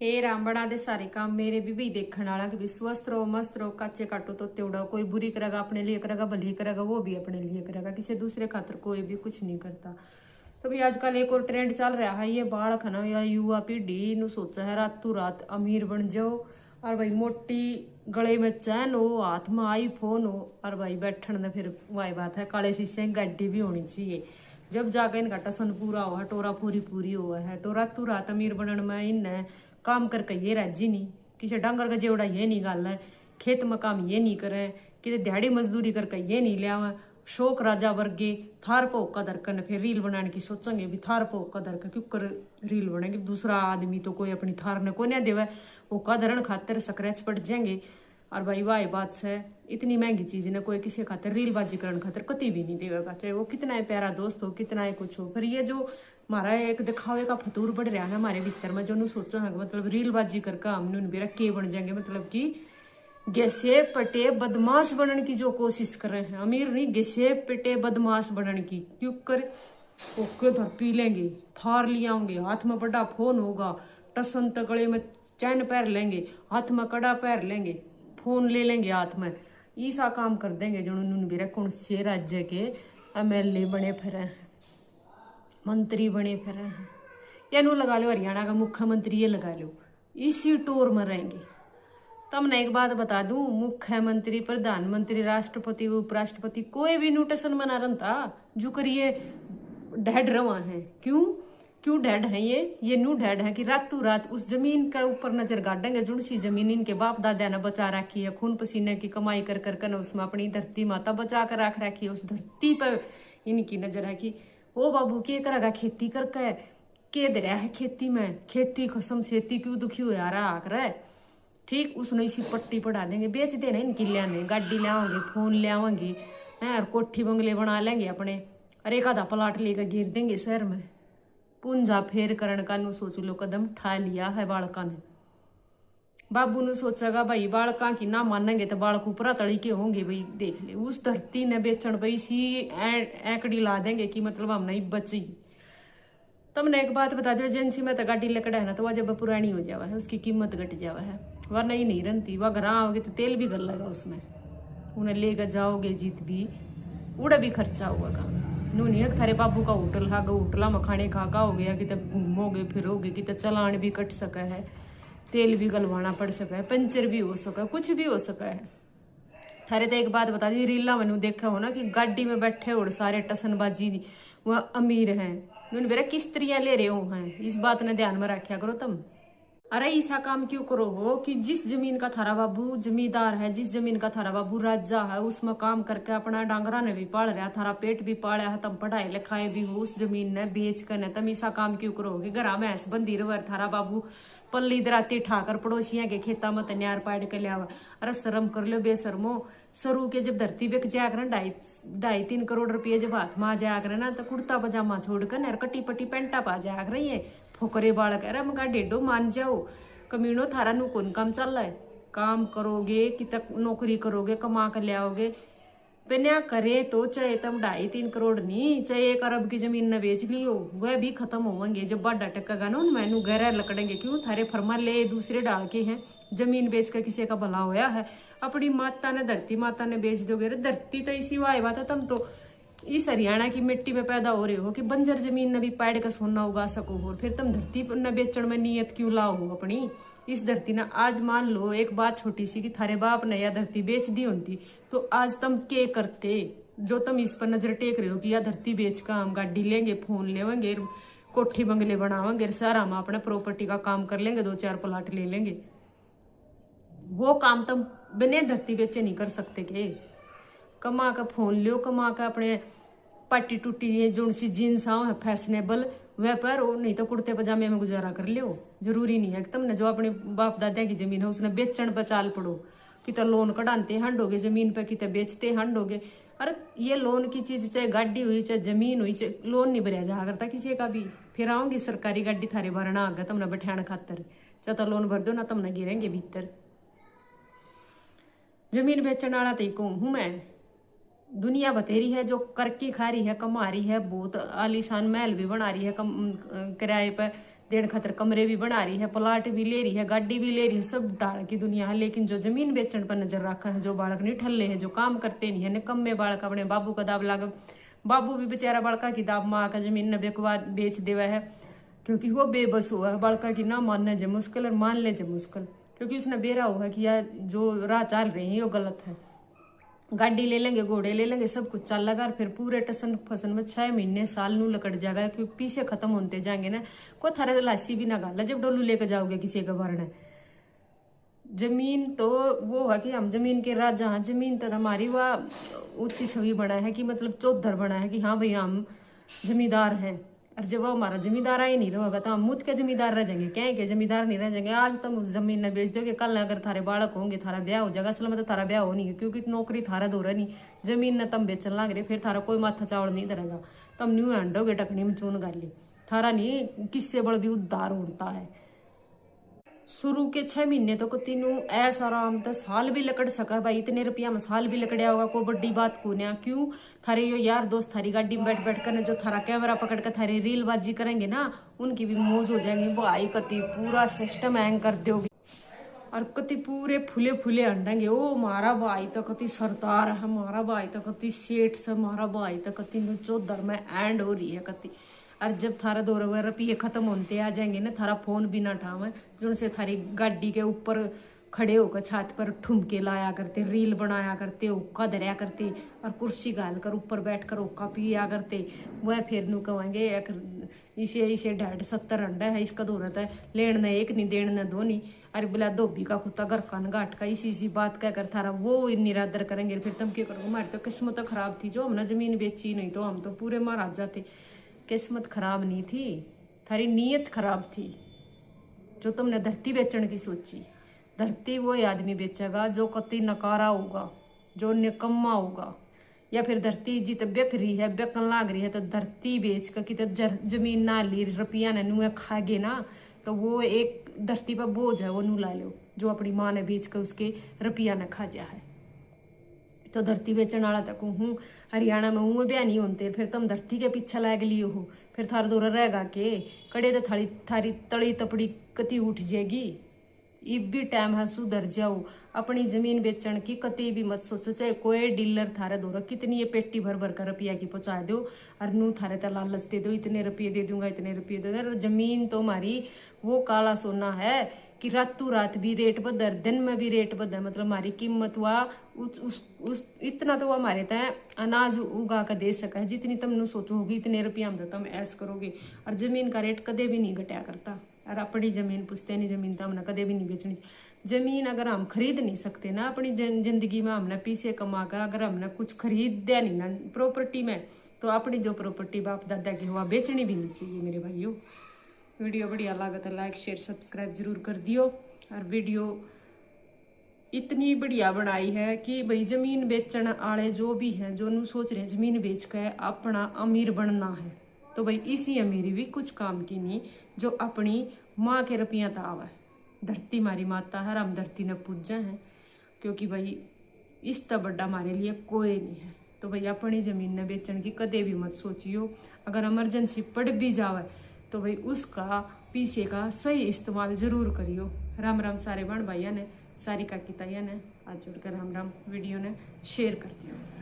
हे राम बना दे सारे काम मेरे भी देखने वाला कि भी स्वस्थ रहो मस्त रहो काचे काटो तो तेवड़ा कोई बुरी करेगा अपने लिए करेगा भली करेगा वो भी अपने लिए करेगा किसी दूसरे खातर कोई भी कुछ नहीं करता। तो भी आजकल एक और ट्रेंड चल रहा है ये बालक है ना या युवा पीढ़ी नु सोचा है रातों रात अमीर बन जाओ और भाई मोटी गले में चैन हो हाथ में आईफोन हो और भाई बैठन फिर वही बात है काले शीशे गाड़ी भी होनी चाहिए जब जाकर इनका टसन पूरा हुआ टोरा पूरी पूरी हुआ है तो रातों रात अमीर बनने में इन काम करके ये राजी नहीं किसी डांगर का जेवड़ा ये नहीं गाल है खेत में काम ये नहीं करे कि दिहाड़ी मजदूरी करके ये नहीं लिया शौक राजा वर्गे थार पोक का दरकन फिर रील बनाने की सोचेंगे भी थार पोक का दरक क्यों कर रील बनेगी दूसरा आदमी तो कोई अपनी थार ने को नहीं देवे वो का धरण खातर स्क्रैच पड़ जाएंगे। और भाई वाह बात से इतनी महंगी चीज ने कोई किसी खातर रील बाजी करने खातर कति भी नहीं देवेगा चाहे वो कितना है प्यारा दोस्त हो कितना है कुछ हो। फिर ये जो हमारा एक दिखावे का फतूर बढ़ रहा है हमारे भीतर में जो नु सोचो है मतलब रील बाजी करके हम बेरा के बन जाएंगे मतलब कि गैसे पटे बदमाश बनने की जो कोशिश कर रहे हैं अमीर नहीं गैसे पटे बदमाश बनने की क्यों कर ओके धर पी लेंगे थार लिया होंगे हाथ में बड़ा फोन होगा टसन तगड़े में चैन पैर लेंगे हाथ में कड़ा पैर लेंगे फोन ले लेंगे हाथ में ऐसा काम कर देंगे जो बेरा कौन से राज्य के MLA बने फिरे मंत्री बने फिरे हैं या नू लगा लो हरियाणा का मुख्यमंत्री ये लगा लो इसी टोर में रहेंगे। तब मैं एक बात बता दूं मुख्यमंत्री प्रधानमंत्री राष्ट्रपति उपराष्ट्रपति कोई भी नोटेशन बना रहा था जो करिए डेड रवा है क्यों डेड है ये न्यू डेड है कि रातों रात उस जमीन के ऊपर नजर गाड़ेंगे जुड़ सी जमीन इनके बाप दादा ने बचा रखी है खून पसीने की कमाई कर कर उसमें अपनी धरती माता बचा कर रख रखी है उस धरती पर इनकी नजर है कि ओ बाबू के करेगा खेती करके के दरिया है खेती में खेती खसम सेती क्यों दुखी हो यार आकर है ठीक उसने इसी पट्टी पढ़ा देंगे बेच देना इनकी लियाने गाड़ी लियाओगे फोन लियाओगे और कोठी बंगले बना लेंगे अपने अरे एक आधा प्लाट लेकर गिर देंगे शहर में पूंजा फेर करण का नु सोच लो कदम ठा लिया है बालका ने बाबू ने सोचेगा भाई बालका की ना मानेंगे तो बालक ऊपरा तड़ी के होंगे भाई देख ले उस धरती ने बेचन भाई सी एकड़ी ला देंगे कि मतलब हम नहीं बची। तब ने एक बात बता दो एजेंसी में तो गाड़ी लकड़ा है ना तो वह जब पुरानी हो जावा है उसकी कीमत घट जावा है वरना ही नहीं रनती वह घर आओगे तो तेल भी गल लगा उसमें उन्हें लेकर जाओगे जीत भी उड़ा भी खर्चा होगा नू नहीं थारे बाबू का होटल है होटला में खाने खा हो गया कि घूमोगे फिरोगे कि चलान भी कट सका है तेल भी गलवाना पड़ सका है पंचर भी हो सका कुछ भी हो सका है। थारे तो एक बात बता दी रीला मैंने देखा हो ना कि गाड़ी में बैठे और सारे टसनबाजी वह अमीर हैं मेरा किस तरह ले रहे हो हैं इस बात ने ध्यान में रखा करो तुम। अरे ऐसा काम क्यों करो हो कि जिस जमीन का थारा बाबू जमींदार है जिस जमीन का थारा बाबू राजा है उसमें काम करके अपना डांगरा ने भी पाल रहा थारा पेट भी पाला है तुम पढ़ाई लिखाई भी हो उस जमीन ने बेच कर तुम ऐसा काम क्यों करो कि घर में ऐस बंदी रवर थारा बाबू पल्ली दराती ठाकर पड़ोसिया के खेता में तैयार पाड़ के लिया। अरे शर्म कर लो बेशर्मो सरू के जब धरती बेच जाया कर 2.5-3 करोड़ रुपये जब हाथ में आ जाया करे ना तो कुर्ता पजामा छोड़कर कटी पट्टी पेंटा पा जाया कर ये फोकरे बालक अरे मगा डेडो मान जाओ कमीनो थारा नु कौन काम चल रहा है काम करोगे कि तक नौकरी करोगे कमा कर ले आओगे बिना करे तो चाहे तुम 2.5-3 करोड़ नहीं चाहे 1 अरब की जमीन न बेच ली हो वह भी खत्म होंगे जब बाडा टक्का ना मैनू गहरा लकड़ेंगे क्यों थारे फरमा ले दूसरे डाल के हैं जमीन बेच कर किसी का भला होया है अपनी माता ने धरती माता ने बेच दोगे धरती तो इसी वाय बात है तुम तो इस हरियाणा की मिट्टी में पैदा हो रहे हो कि बंजर जमीन ने भी पैड़ का सोना उगा सको हो फिर तुम धरती न बेचण में नियत क्यों लाओ हो अपनी इस धरती ना आज मान लो एक बात छोटी सी कि थारे बाप ने यह धरती बेच दी होती तो आज तुम के करते जो तुम इस पर नजर टेक रहे हो कि यह धरती बेच का हम गाड़ी लेंगे फोन लेवेंगे कोठी बंगले बनावेंगे सारा हम अपने प्रॉपर्टी का काम कर लेंगे 2-4 प्लाट ले लेंगे वो काम तुम बिना धरती बेचे नहीं कर सकते के कमा का फोन लियो कमा का अपने पाटी टूटी जो सी जीन्स आओ है फैशनेबल वह पर नहीं तो कुर्ते पजामे में गुजारा कर लियो जरूरी नहीं है कि तुमने जो अपने बाप दादा की जमीन है उसने बेचण पर चाल पड़ो कि तो लोन कढ़ाते हंडोगे जमीन पे कि तो बेचते हंडोगे। अरे ये लोन की चीज चाहे गाड़ी हुई चाहे जमीन हुई चाहे लोन नहीं भरया जा करता किसी का भी फिर आऊंगी सरकारी गाड़ी थारे भरना आगा तुमने बैठाने खातर चाहे तो लोन भर दो ना तुमने गिरेंगे भीतर जमीन बेचने वाला तो कहूँ हूँ मैं दुनिया बतेरी है जो करके खा रही है कमा रही है बहुत आलीशान महल भी बना रही है किराए पर देने खातर कमरे भी बना रही है, प्लाट भी ले रही है, गाड़ी भी ले रही है, सब डाल की दुनिया है। लेकिन जो जमीन बेचने पर नजर रखा है, जो बालक नहीं ठल्ले हैं, जो काम करते नहीं है, निकम्मे बालक अपने बाबू का दाब लाग, बाबू भी बेचारा बालका की दाब माँ का जमीन न बेकवा बेच देवा है, क्योंकि वो बेबस हुआ है। बालका की ना मानना जे मुश्किल और मान ले जे मुश्किल, क्योंकि उसने बेरा हुआ कि यार जो राह चल रही है वो गलत है। गाड़ी ले लेंगे, घोड़े ले लेंगे, सब कुछ चल लगा, फिर पूरे टसन फसल में 6 महीने साल नू लकड़ जाएगा, क्योंकि पीछे खत्म होते जाएंगे ना। कोई थारे लासी भी ना गाला जब डोलू लेकर जाओगे किसी का भरना। जमीन तो वो है कि हम जमीन के राजा हैं, जमीन तो हमारी वह ऊंची छवि बना है कि मतलब चौधर बना है कि हाँ भाई हम जमींदार हैं। और जब वो हमारा जमींदार ही नहीं रहेगा तो हम मुद के जमींदार रह जाएंगे, क्या के जमींदार नहीं रह जाएंगे। आज तुम उस जमीन न बेच दोगे, कल अगर थारे बालक होंगे थारा ब्याह हो जाएगा। असल में तो थारा ब्याह हो नहीं है, क्योंकि नौकरी थारा दो रहा नहीं, जमीन न तुम बेचन लग रहे, फिर थारा कोई माथा चावल नहीं धरेगा। तुम न्यू हंडोगे टकनी में चून गाली, थारा नहीं किससे बड़ भी उद्धार होता है। शुरू के 6 महीने तो तीनों ऐसा आराम तो साल भी लकड़ सका भाई, इतने रुपया में साल भी लकड़िया होगा, कोई बड़ी बात को नहीं। क्यों थारे यो यार दोस्त थारी गाड़ी में बैठ बैठ कर जो थारा कैमरा पकड़ कर थारी रीलबाजी करेंगे ना, उनकी भी मौज हो जाएंगी। भाई कति पूरा सिस्टम हैंग कर दोगे और कति पूरे फूले फूले हंडेंगे। ओ मारा भाई तो कति सरदार है, हमारा भाई तो कति सेठ से, हमारा भाई तो कति चौधर में एंड हो रही है कति। और जब थारा 2 रुपये खत्म होते आ जाएंगे ना, थारा फोन भी ना उठावे, जो से थारी गाड़ी के ऊपर खड़े होकर छत पर ठुमके लाया करते, रील बनाया करते, ओक्का धरया करते और कुर्सी घाल कर ऊपर बैठ कर ओक्का पिया करते। वह फिर नू कहेंगे इसे इसे 1.5-70 अंडा है, इसका दौरत है, लेन न एक नहीं देन न दो नहीं। अरे बोला धोबी का कुत्ता घर का घाट का, इसी बात कह कर थारा वो निरादर करेंगे। फिर तुम क्या करोगे? हमारी तो किस्मत तो खराब थी जो हमने जमीन बेची, नहीं तो हम तो पूरे महाराजा थे। किस्मत खराब नहीं थी, थारी नीयत खराब थी जो तुमने धरती बेचने की सोची। धरती वो आदमी बेचेगा जो कति नकारा होगा, जो निकम्मा होगा, या फिर धरती जित बिक रही है, बिकन लाग रही है, तो धरती बेच कर कि जमीन ना ली रुपया ने नुए खागे ना, तो वो एक धरती पर बोझ है, वो नू ला लो जो अपनी माँ ने बेच कर उसके रुपया ने खा जा है। तो धरती बेचने वाला तक हूँ हरियाणा में हूँ ब्याह नहीं होते, फिर तुम धरती के पीछे लाग लियो हो, फिर थार दूर रहेगा के कड़े तो थारी तड़ी तपड़ी कति उठ जाएगी। इब भी टाइम है, सुधर जाओ। अपनी जमीन बेचने की कति भी मत सोचो, चाहे कोई डीलर थारे दो कितनी ये पेटी भर भर कर रुपया की पहुंचा दो और नू थारे तो लालच दे दो, इतने रुपये दे दूंगा, इतने रुपये दे दूंगा। जमीन तो हमारी वो काला सोना है कि रातों रात भी रेट बदर, दिन में भी रेट बदर, मतलब हमारी कीमत हुआ उस इतना तो हमारे तय अनाज उगा कर दे सका है, जितनी तुम सोचो होगी इतने रुपया हम तो तुम ऐस करोगे। और जमीन का रेट कदे भी नहीं घटा करता। और अपनी जमीन पूछते नहीं, जमीन तो हमने कदे भी नहीं बेचनी। जमीन अगर हम खरीद नहीं सकते ना अपनी जिंदगी में, हमने पीछे कमा कर अगर हमने कुछ खरीद दिया नहीं ना प्रॉपर्टी में, तो अपनी जो प्रॉपर्टी बाप दादा की हुआ बेचनी भी नहीं चाहिए मेरे भाइयों। वीडियो बढ़िया लगा तो लाइक शेयर सब्सक्राइब जरूर कर दियो। और वीडियो इतनी बढ़िया बनाई है कि भाई जमीन बेचने वाले जो भी हैं, जो नू सोच रहे हैं जमीन बेच कर अपना अमीर बनना है, तो भाई इसी अमीरी भी कुछ काम की नहीं जो अपनी माँ के रुपया तो आवा है। धरती हमारी माता है, हम धरती ने पूजा है, क्योंकि भाई इस तो बड़ा हमारे लिए कोई नहीं है। तो भाई अपनी जमीन ने बेचने की कदे भी मत सोचियो। अगर इमरजेंसी पड़ भी जावे तो भाई उसका पीछे का सही इस्तेमाल जरूर करियो। राम राम सारे बहन भाइयों ने, सारी काकी ताइयों ने, हाथ जोड़कर राम राम। वीडियो ने शेयर कर दियो।